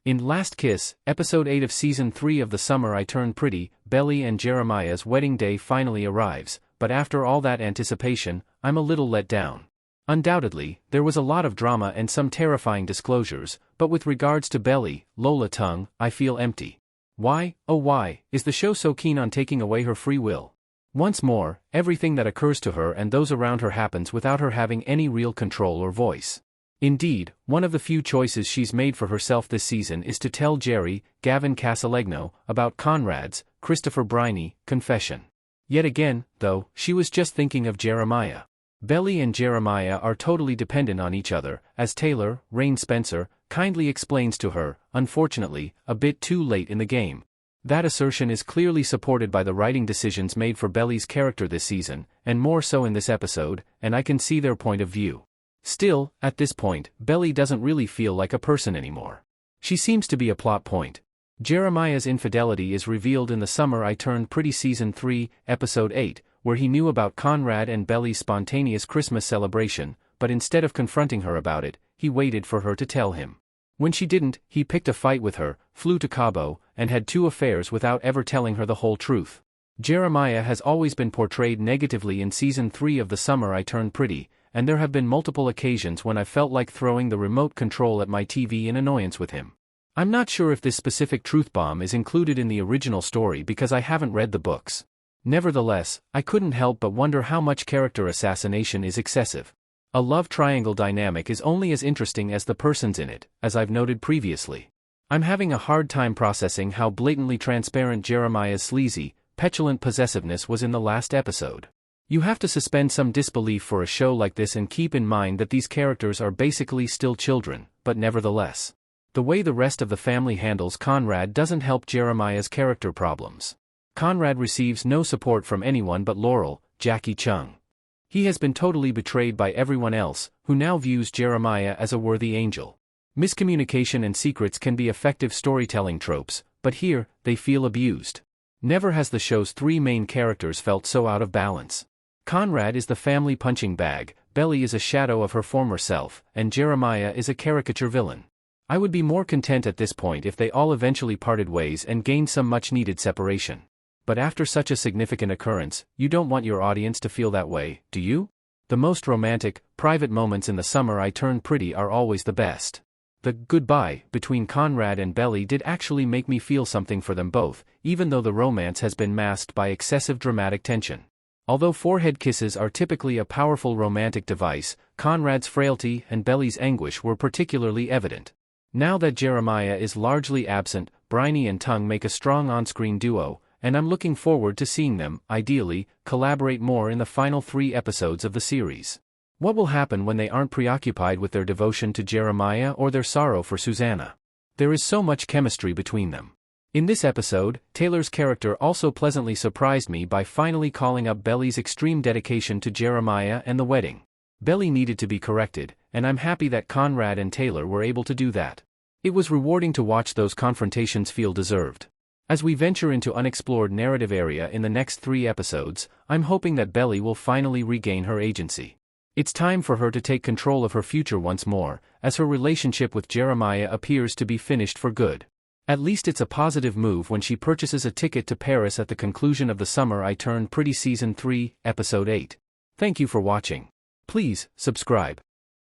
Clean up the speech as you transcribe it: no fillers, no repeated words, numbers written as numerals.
In Last Kiss, episode 8 of season 3 of The Summer I Turned Pretty, Belly and Jeremiah's wedding day finally arrives, but after all that anticipation, I'm a little let down. Undoubtedly, there was a lot of drama and some terrifying disclosures, but with regards to Belly, Lola Tung, I feel empty. Why, oh why, is the show so keen on taking away her free will? Once more, everything that occurs to her and those around her happens without her having any real control or voice. Indeed, one of the few choices she's made for herself this season is to tell Jerry, Gavin Casalegno, about Conrad's, Christopher Briney, confession. Yet again, though, she was just thinking of Jeremiah. Belly and Jeremiah are totally dependent on each other, as Taylor, Rain Spencer, kindly explains to her, unfortunately, a bit too late in the game. That assertion is clearly supported by the writing decisions made for Belly's character this season, and more so in this episode, and I can see their point of view. Still, at this point, Belly doesn't really feel like a person anymore. She seems to be a plot point. Jeremiah's infidelity is revealed in The Summer I Turned Pretty season 3, episode 8, where he knew about Conrad and Belly's spontaneous Christmas celebration, but instead of confronting her about it, he waited for her to tell him. When she didn't, he picked a fight with her, flew to Cabo, and had 2 affairs without ever telling her the whole truth. Jeremiah has always been portrayed negatively in season 3 of The Summer I Turned Pretty, and there have been multiple occasions when I felt like throwing the remote control at my TV in annoyance with him. I'm not sure if this specific truth bomb is included in the original story because I haven't read the books. Nevertheless, I couldn't help but wonder how much character assassination is excessive. A love triangle dynamic is only as interesting as the persons in it, as I've noted previously. I'm having a hard time processing how blatantly transparent Jeremiah's sleazy, petulant possessiveness was in the last episode. You have to suspend some disbelief for a show like this and keep in mind that these characters are basically still children, but nevertheless. The way the rest of the family handles Conrad doesn't help Jeremiah's character problems. Conrad receives no support from anyone but Laurel, Jackie Chung. He has been totally betrayed by everyone else, who now views Jeremiah as a worthy angel. Miscommunication and secrets can be effective storytelling tropes, but here, they feel abused. Never has the show's 3 main characters felt so out of balance. Conrad is the family punching bag, Belly is a shadow of her former self, and Jeremiah is a caricature villain. I would be more content at this point if they all eventually parted ways and gained some much-needed separation. But after such a significant occurrence, you don't want your audience to feel that way, do you? The most romantic, private moments in The Summer I Turned Pretty are always the best. The goodbye between Conrad and Belly did actually make me feel something for them both, even though the romance has been masked by excessive dramatic tension. Although forehead kisses are typically a powerful romantic device, Conrad's frailty and Belly's anguish were particularly evident. Now that Jeremiah is largely absent, Briney and Tung make a strong on-screen duo, and I'm looking forward to seeing them, ideally, collaborate more in the final 3 episodes of the series. What will happen when they aren't preoccupied with their devotion to Jeremiah or their sorrow for Susanna? There is so much chemistry between them. In this episode, Taylor's character also pleasantly surprised me by finally calling up Belly's extreme dedication to Jeremiah and the wedding. Belly needed to be corrected, and I'm happy that Conrad and Taylor were able to do that. It was rewarding to watch those confrontations feel deserved. As we venture into unexplored narrative area in the next 3 episodes, I'm hoping that Belly will finally regain her agency. It's time for her to take control of her future once more, as her relationship with Jeremiah appears to be finished for good. At least it's a positive move when she purchases a ticket to Paris at the conclusion of The Summer I Turned Pretty season 3, episode 8. Thank you for watching. Please, subscribe.